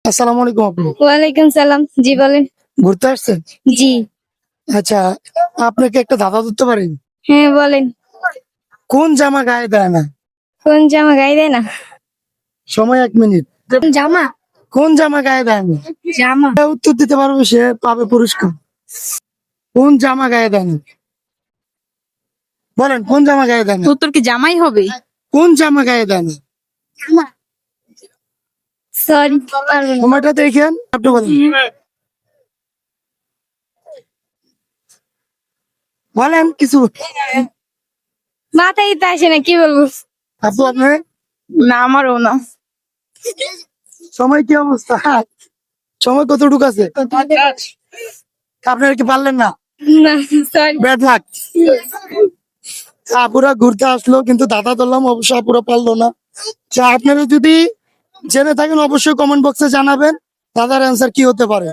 আসসালামু আলাইকুম আপু। ওয়ালাইকুম সালাম। জি বলেন। ঘুরতে আসছেন? জি। আচ্ছা, আপনাকে একটা ধাঁধা ধরতে পারেন? হ্যাঁ বলেন। কোন জামা গায়ে দেয় না? কোন জামা গায়ে দেয় না? সময় 1 মিনিট। জামা। কোন জামা গায়ে দেয় না? জামা। যে উত্তর দিতে পারবে সে পাবে পুরস্কার। কোন জামা গায়ে দেয় না? বলেন কোন জামা গায়ে দেয় না? উত্তর কি জামাই হবে? কোন জামা গায়ে দেয় না? সরি। সময়টা দেখেন, আপনি বলেন। বলেন কিছু। মাথায় তো আসে না, কি বলবো? আপু আপনি না, আমারও না। সময় কি অবস্থা? সময় কতটুকু আছে? আপনারা কি পারলেন না? না, সরি। Bad luck. আপুরা ঘুরতে আসলো কিন্তু দাদা ধরলাম, অবশ্য আপুরা পারলো না। আপনারা যদি জেনে থাকেন অবশ্যই কমেন্ট বক্সে জানাবেন দাদার অ্যান্সার কি হতে পারে।